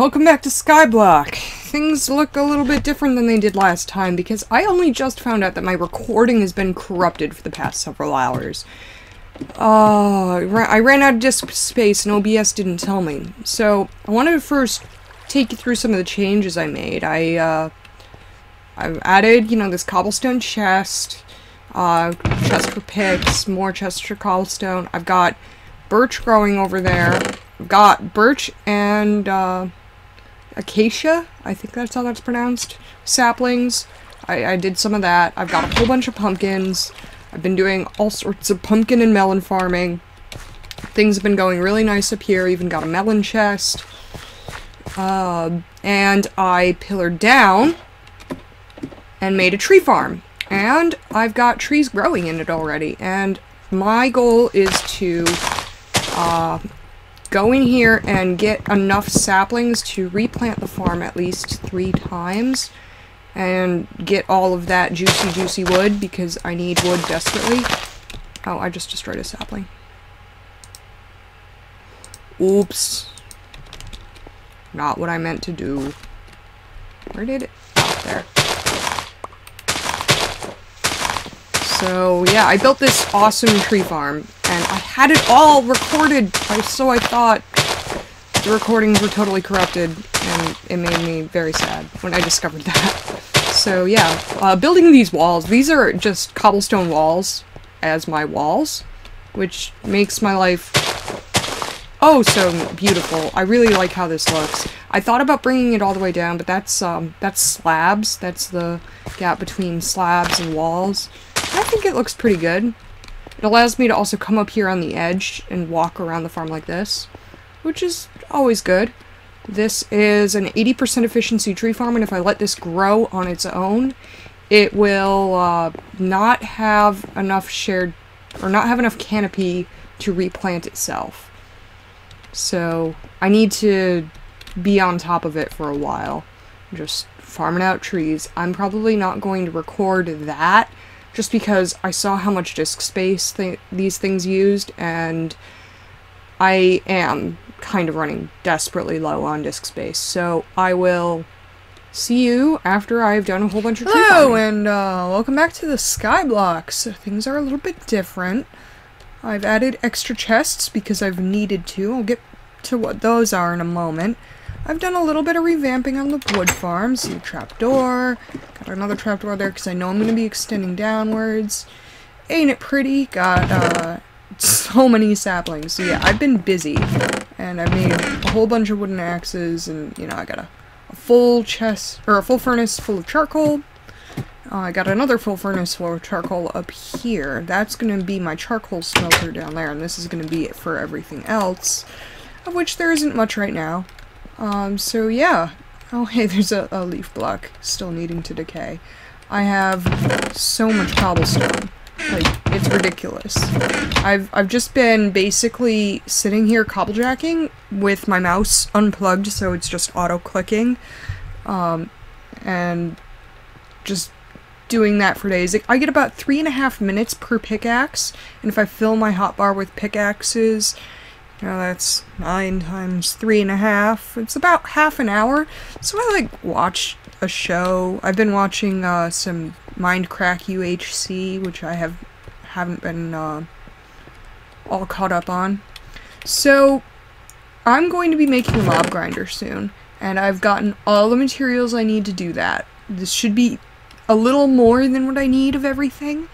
welcome back to Skyblock. Things look a little bit different than they did last time because I only just found out that my recording has been corrupted for the past several hours. I ran out of disk space and OBS didn't tell me. So, I wanted to first take you through some of the changes I made. I've added, this cobblestone chest, chest for picks, more chests for cobblestone. I've got birch growing over there. I've got birch and, acacia, I think that's how that's pronounced, saplings. I did some of that. I've got a whole bunch of pumpkins. I've been doing all sorts of pumpkin and melon farming. Things have been going really nice up here. Even got a melon chest. And I pillared down and made a tree farm. And I've got trees growing in it already. And my goal is to go in here and get enough saplings to replant the farm at least 3 times. And get all of that juicy wood, because I need wood desperately. Oh, I just destroyed a sapling. Oops. Not what I meant to do. Where did it? Oh, there. So, yeah, I built this awesome tree farm, and I had it all recorded, so I thought the recordings were totally corrupted, and it made me very sad when I discovered that. So yeah, building these walls. These are just cobblestone walls as my walls, which makes my life oh so beautiful. I really like how this looks. I thought about bringing it all the way down, but that's slabs. That's the gap between slabs and walls. I think it looks pretty good. It allows me to also come up here on the edge and walk around the farm like this, which is always good. This is an 80% efficiency tree farm, and if I let this grow on its own, it will not have enough canopy to replant itself. So I need to be on top of it for a while, just farming out trees. I'm probably not going to record that, just because I saw how much disk space these things used, and I am kind of running desperately low on disk space, so I will see you after I've done a whole bunch of tree farming. Hello, and welcome back to the Skyblock. So things are a little bit different. I've added extra chests because I've needed to. I'll get to what those are in a moment. I've done a little bit of revamping on the wood farm. See the trapdoor. Got another trapdoor there because I know I'm going to be extending downwards. Ain't it pretty? Got so many saplings. So yeah, I've been busy, and I've made a whole bunch of wooden axes, and I got a full chest, or a full furnace full of charcoal. I got another full furnace full of charcoal up here. That's gonna be my charcoal smelter down there, and this is gonna be it for everything else, of which there isn't much right now. So yeah. Oh hey, there's a leaf block still needing to decay. I have so much cobblestone. Like, it's ridiculous. I've just been basically sitting here cobblejacking with my mouse unplugged, so it's just auto-clicking, and just doing that for days. I get about 3.5 minutes per pickaxe, and if I fill my hotbar with pickaxes, that's 9 times 3.5. It's about half an hour. So I watch a show. I've been watching some Mindcrack UHC, which I haven't been all caught up on. So I'm going to be making a mob grinder soon, and I've gotten all the materials I need to do that. This should be a little more than what I need of everything.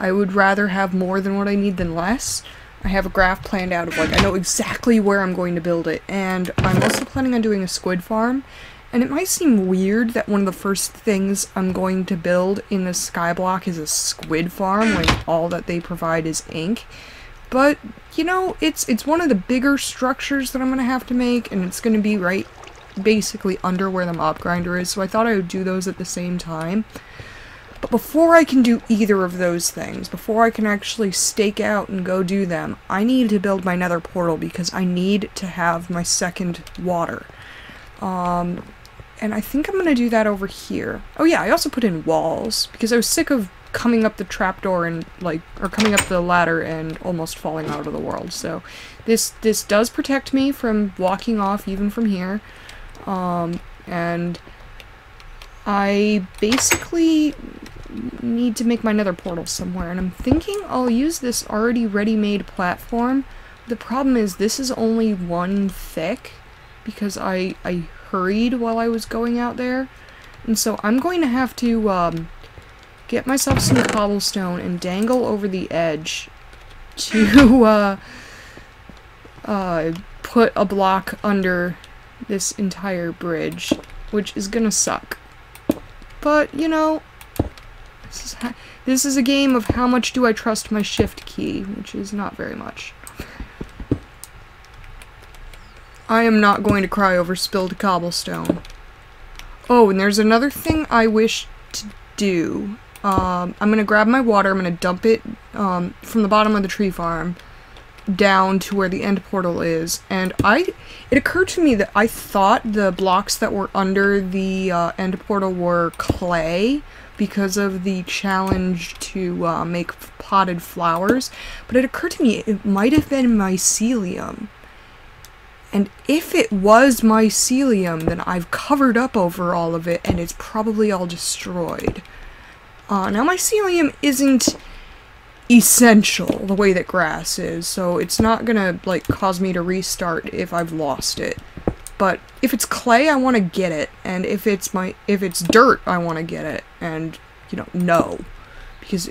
I would rather have more than what I need than less. I have a graph planned out of I know exactly where I'm going to build it, and I'm also planning on doing a squid farm. And it might seem weird that one of the first things I'm going to build in the Skyblock is a squid farm when all that they provide is ink. But, it's one of the bigger structures that I'm going to have to make, and it's going to be right basically under where the mob grinder is, so I thought I would do those at the same time. But before I can do either of those things, before I can actually stake out and go do them, I need to build my nether portal because I need to have my second water. And I think I'm gonna do that over here. Oh yeah, I also put in walls, because I was sick of coming up the trapdoor and, or coming up the ladder and almost falling out of the world. So, this does protect me from walking off even from here. And I basically need to make my nether portal somewhere, and I'm thinking I'll use this already ready-made platform. The problem is this is only 1 thick, because I hurried while I was going out there, and so I'm going to have to get myself some cobblestone and dangle over the edge to put a block under this entire bridge, which is gonna suck. But, you know, this is a game of how much do I trust my shift key, which is not very much. I am not going to cry over spilled cobblestone. Oh, and there's another thing I wish to do. I'm gonna grab my water, I'm gonna dump it from the bottom of the tree farm down to where the end portal is, and it occurred to me that I thought the blocks that were under the end portal were clay because of the challenge to make potted flowers, but it occurred to me it might have been mycelium. And if it was mycelium, then I've covered up over all of it, and it's probably all destroyed. Now mycelium isn't essential the way that grass is, so it's not gonna, like, cause me to restart if I've lost it. But if it's clay, I want to get it, and if it's dirt, I want to get it, and, you know, no. Because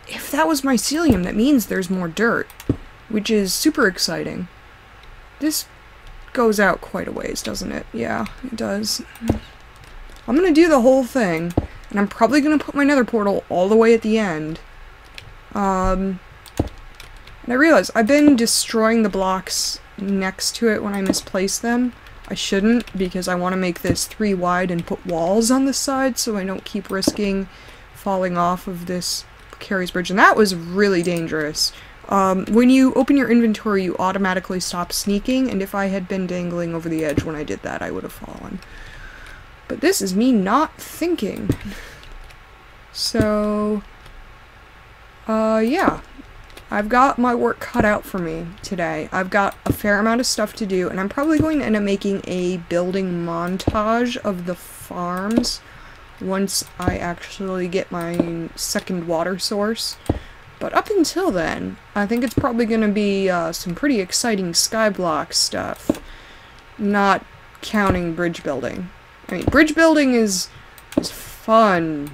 if that was mycelium, that means there's more dirt, which is super exciting. This goes out quite a ways, doesn't it? Yeah, it does. I'm gonna do the whole thing, and I'm probably gonna put my nether portal all the way at the end. And I realize I've been destroying the blocks next to it when I misplace them. I shouldn't, because I want to make this 3 wide and put walls on the side so I don't keep risking falling off of this precarious bridge. And that was really dangerous. When you open your inventory, you automatically stop sneaking, and if I had been dangling over the edge when I did that, I would have fallen. But this is me not thinking. So, yeah. I've got my work cut out for me today. I've got a fair amount of stuff to do, and I'm probably going to end up making a building montage of the farms once I actually get my second water source. But up until then, I think it's probably going to be some pretty exciting Skyblock stuff, not counting bridge building. I mean, bridge building is fun.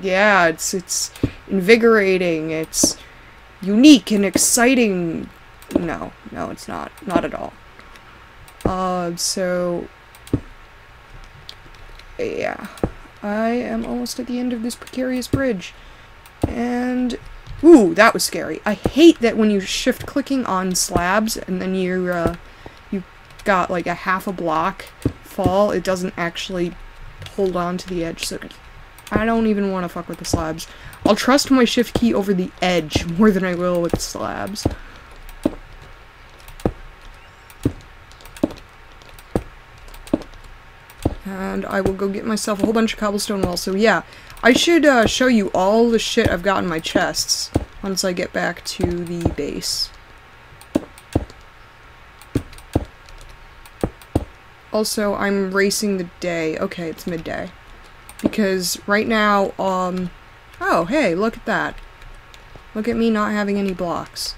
Yeah, it's invigorating, it's unique and exciting. No, it's not. Not at all. So, yeah. I am almost at the end of this precarious bridge. And, ooh, that was scary. I hate that when you're shift-clicking on slabs and then you've got like a half a block fall, it doesn't actually hold on to the edge, so I don't even want to fuck with the slabs. I'll trust my shift key over the edge more than I will with slabs. And I will go get myself a whole bunch of cobblestone walls. So yeah, I should show you all the shit I've got in my chests once I get back to the base. Also, I'm racing the day. Okay, it's midday. Because right now, oh, hey, look at that. Look at me not having any blocks.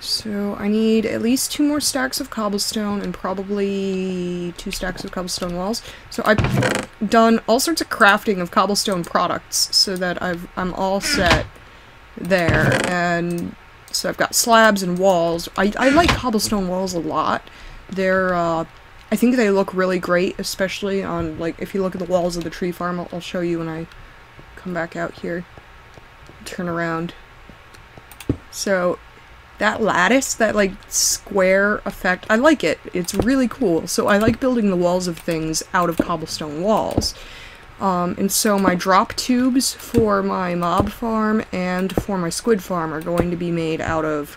So, I need at least 2 more stacks of cobblestone and probably 2 stacks of cobblestone walls. So, I've done all sorts of crafting of cobblestone products so that I'm all set there. And so, I've got slabs and walls. I like cobblestone walls a lot. They're, I think they look really great, especially on, like, if you look at the walls of the tree farm. I'll show you when I come back out here. Turn around. So, that lattice, that, like, square effect, I like it. It's really cool. So I like building the walls of things out of cobblestone walls. And so my drop tubes for my mob farm and for my squid farm are going to be made out of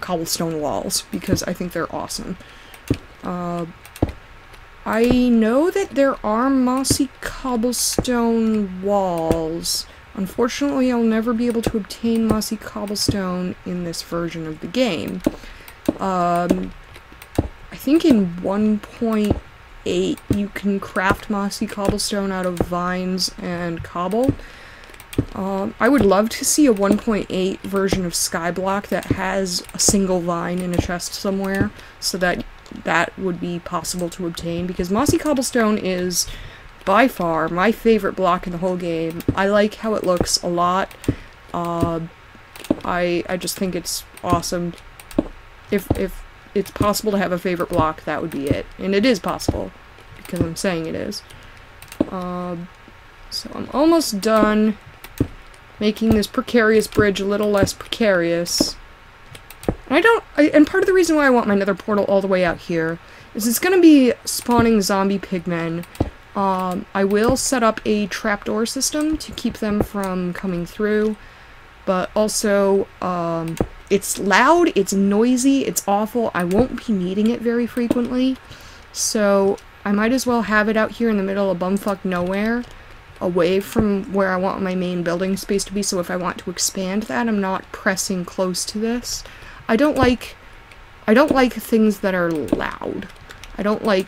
cobblestone walls, because I think they're awesome. I know that there are mossy cobblestone walls. Unfortunately, I'll never be able to obtain mossy cobblestone in this version of the game. I think in 1.8 you can craft mossy cobblestone out of vines and cobble. I would love to see a 1.8 version of Skyblock that has a single vine in a chest somewhere, so that that would be possible to obtain, because mossy cobblestone is by far my favorite block in the whole game. I like how it looks a lot. I just think it's awesome. If it's possible to have a favorite block, that would be it. And it is possible, because I'm saying it is. So I'm almost done making this precarious bridge a little less precarious. And part of the reason why I want my nether portal all the way out here is it's going to be spawning zombie pigmen. I will set up a trapdoor system to keep them from coming through, but also, it's loud, it's noisy, it's awful. I won't be needing it very frequently, so I might as well have it out here in the middle of bumfuck nowhere, away from where I want my main building space to be, so if I want to expand that, I'm not pressing close to this. I don't like things that are loud. I don't like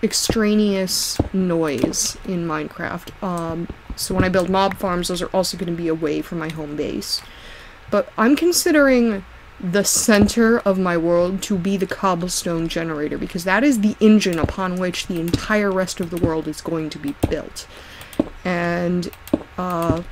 extraneous noise in Minecraft. So when I build mob farms, those are also going to be away from my home base. But I'm considering the center of my world to be the cobblestone generator, because that is the engine upon which the entire rest of the world is going to be built. And, I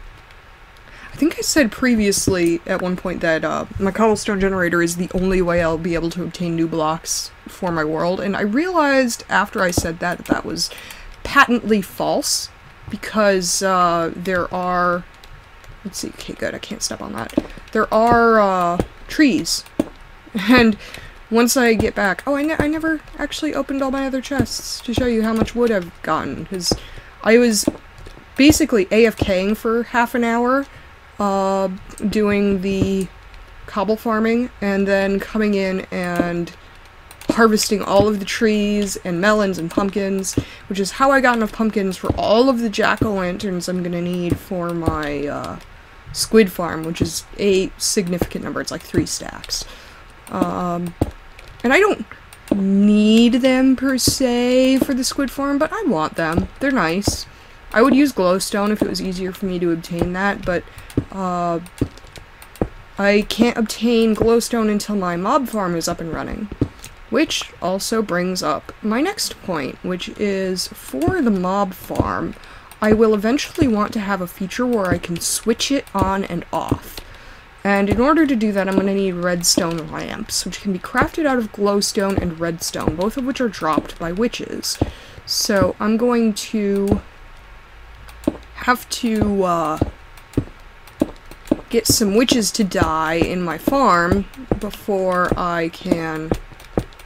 think I said previously at one point that, my cobblestone generator is the only way I'll be able to obtain new blocks for my world, and I realized after I said that that was patently false, because, there are... Let's see, okay, good, I can't step on that. There are, trees. And once I get back... Oh, I never actually opened all my other chests to show you how much wood I've gotten, because I was basically AFKing for half an hour, doing the cobble farming, and then coming in and harvesting all of the trees and melons and pumpkins, which is how I got enough pumpkins for all of the jack-o'-lanterns I'm gonna need for my squid farm, which is a significant number. It's like 3 stacks. And I don't need them per se for the squid farm, but I want them. They're nice. I would use glowstone if it was easier for me to obtain that, but I can't obtain glowstone until my mob farm is up and running. Which also brings up my next point, which is for the mob farm, I will eventually want to have a feature where I can switch it on and off. And in order to do that, I'm going to need redstone lamps, which can be crafted out of glowstone and redstone, both of which are dropped by witches. So I'm going to have to get some witches to die in my farm before I can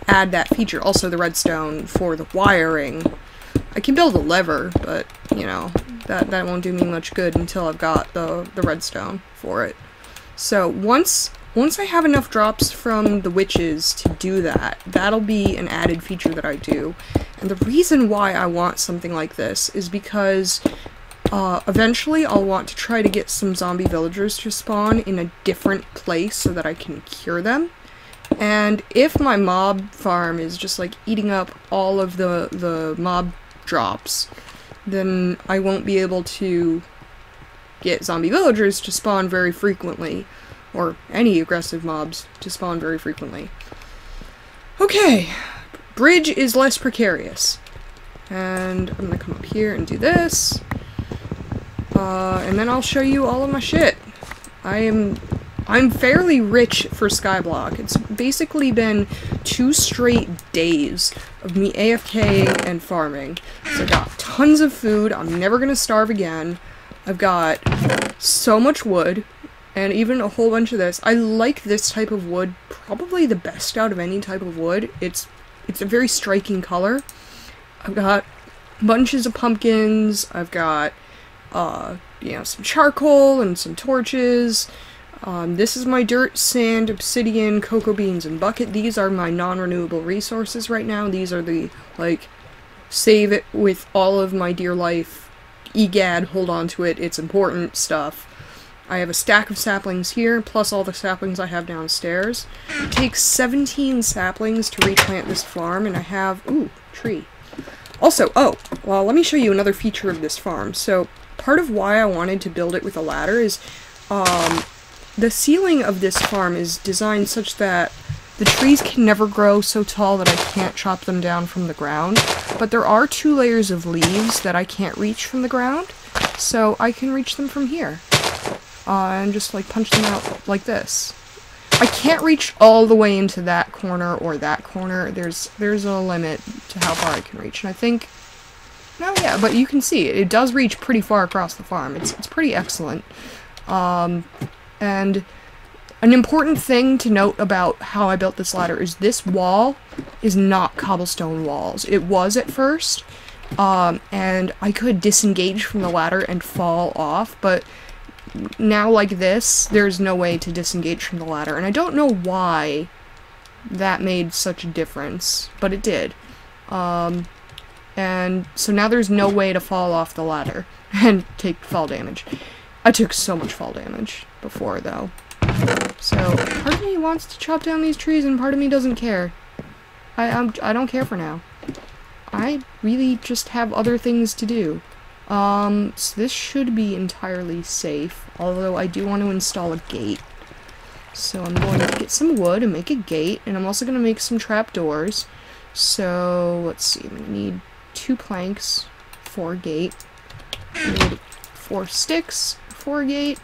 add that feature. Also the redstone for the wiring. I can build a lever, but, you know, that won't do me much good until I've got the redstone for it. So once I have enough drops from the witches to do that, that'll be an added feature that I do. And the reason why I want something like this is because eventually I'll want to try to get some zombie villagers to spawn in a different place so that I can cure them. And if my mob farm is just like eating up all of the mob drops, then I won't be able to get zombie villagers to spawn very frequently, or any aggressive mobs to spawn very frequently. Okay, bridge is less precarious. And I'm gonna come up here and do this. And then I'll show you all of my shit. I'm fairly rich for Skyblock. It's basically been 2 straight days of me AFKing and farming. So I got tons of food. I'm never gonna starve again. I've got so much wood, and even a whole bunch of this. I like this type of wood probably the best out of any type of wood. It's a very striking color. I've got bunches of pumpkins. I've got, you know, some charcoal and some torches. This is my dirt, sand, obsidian, cocoa beans, and bucket. These are my non-renewable resources right now. These are the, like, save it with all of my dear life, egad, hold on to it, it's important stuff. I have a stack of saplings here, plus all the saplings I have downstairs. It takes 17 saplings to replant this farm, and I have... Ooh, tree. Also, oh, well, let me show you another feature of this farm. So, part of why I wanted to build it with a ladder is, the ceiling of this farm is designed such that the trees can never grow so tall that I can't chop them down from the ground, but there are 2 layers of leaves that I can't reach from the ground, so I can reach them from here. And just, like, punch them out like this. I can't reach all the way into that corner or that corner. There's a limit to how far I can reach, and I think... No, yeah, but you can see, it does reach pretty far across the farm. It's pretty excellent. And an important thing to note about how I built this ladder is this wall is not cobblestone walls. It was at first, and I could disengage from the ladder and fall off, but now like this, there's no way to disengage from the ladder, and I don't know why that made such a difference, but it did. And so now there's no way to fall off the ladder and take fall damage. I took so much fall damage before, though. So, part of me wants to chop down these trees, and part of me doesn't care. I don't care for now. I really just have other things to do. So this should be entirely safe, although I do want to install a gate. So I'm going to get some wood and make a gate, and I'm also going to make some trapdoors. So, let's see, I'm going to need 2 planks for a gate. I need 4 sticks for a gate.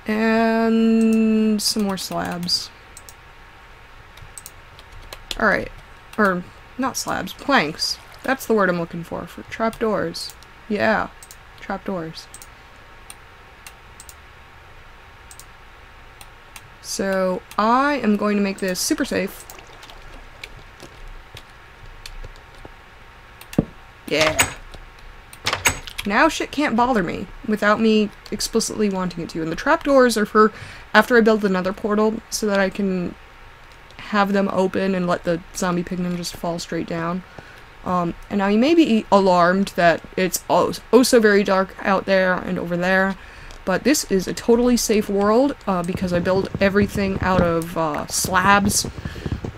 And some more slabs. Alright. Or, not slabs, planks. That's the word I'm looking for trapdoors. Yeah, trapdoors. So, I am going to make this super safe. Yeah. Now shit can't bother me without me explicitly wanting it to. And the trapdoors are for after I build the nether portal so that I can have them open and let the zombie pigmen just fall straight down. And now you may be alarmed that it's oh so very dark out there and over there, but this is a totally safe world because I build everything out of slabs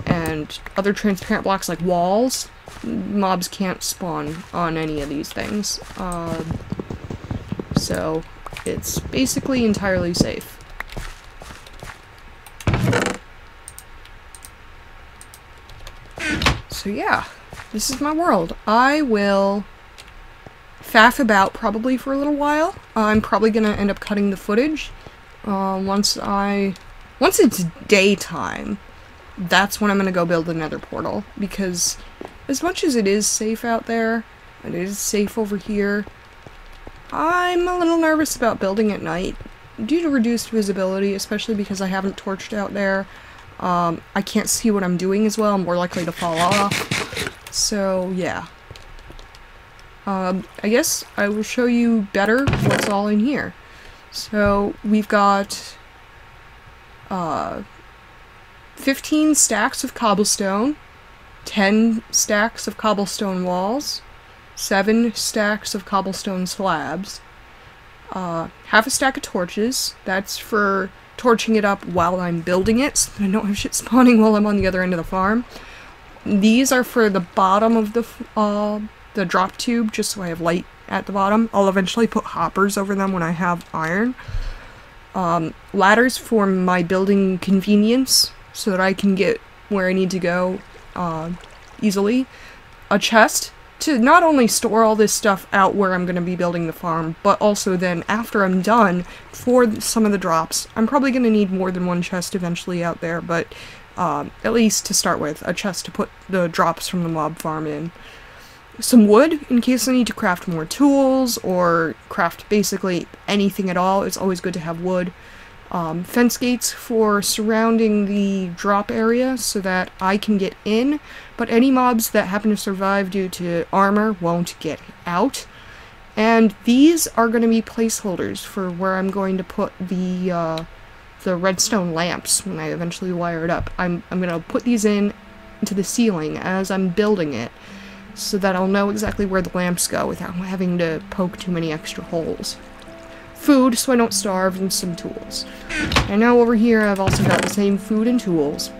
and other transparent blocks like walls. Mobs can't spawn on any of these things. So it's basically entirely safe. So yeah, this is my world. I will faff about probably for a little while. I'm probably gonna end up cutting the footage. Once it's daytime, that's when I'm gonna go build another portal, because as much as it is safe out there, and it is safe over here, I'm a little nervous about building at night due to reduced visibility, especially because I haven't torched out there. I can't see what I'm doing as well. I'm more likely to fall off. So, yeah. I guess I will show you better what's all in here. So, we've got 15 stacks of cobblestone, 10 stacks of cobblestone walls, 7 stacks of cobblestone slabs, half a stack of torches. That's for torching it up while I'm building it, so that I don't have shit spawning while I'm on the other end of the farm. These are for the bottom of the drop tube, just so I have light at the bottom. I'll eventually put hoppers over them when I have iron. Ladders for my building convenience, so that I can get where I need to go easily. A chest to not only store all this stuff out where I'm going to be building the farm, but also then after I'm done for some of the drops. I'm probably going to need more than one chest eventually out there, but at least to start with, a chest to put the drops from the mob farm in. Some wood in case I need to craft more tools or craft basically anything at all. It's always good to have wood. Fence gates for surrounding the drop area so that I can get in, but any mobs that happen to survive due to armor won't get out. And these are going to be placeholders for where I'm going to put the redstone lamps when I eventually wire it up. I'm going to put these into the ceiling as I'm building it, so that I'll know exactly where the lamps go without having to poke too many extra holes. food so I don't starve, and some tools. And now over here I've also got the same food and tools.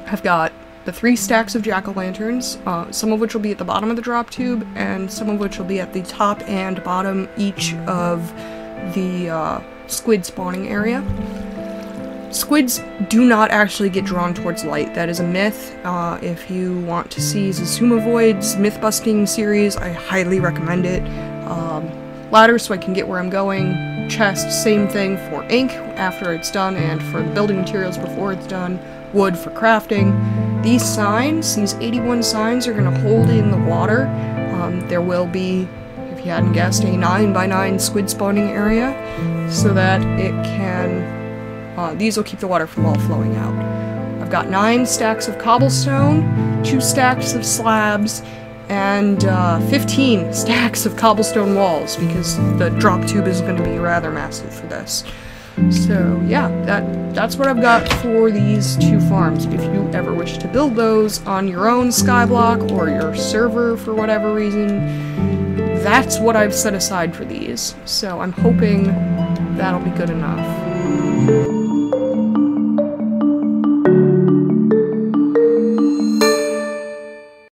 I've got the 3 stacks of jack-o'-lanterns, some of which will be at the bottom of the drop tube, and some of which will be at the top and bottom each of the squid spawning area. Squids do not actually get drawn towards light. That is a myth. If you want to see Zazumavoid's myth-busting series, I highly recommend it. Ladder so I can get where I'm going. Chest, same thing for ink after it's done, and for the building materials before it's done. Wood for crafting. These signs, these 81 signs, are going to hold in the water. There will be, if you hadn't guessed, a 9x9 squid spawning area, so that it can... these will keep the water from all flowing out. I've got 9 stacks of cobblestone, 2 stacks of slabs, and 15 stacks of cobblestone walls, because the drop tube is going to be rather massive for this. So yeah, that's what I've got for these 2 farms. If you ever wish to build those on your own Skyblock or your server for whatever reason, that's what I've set aside for these. So I'm hoping that'll be good enough.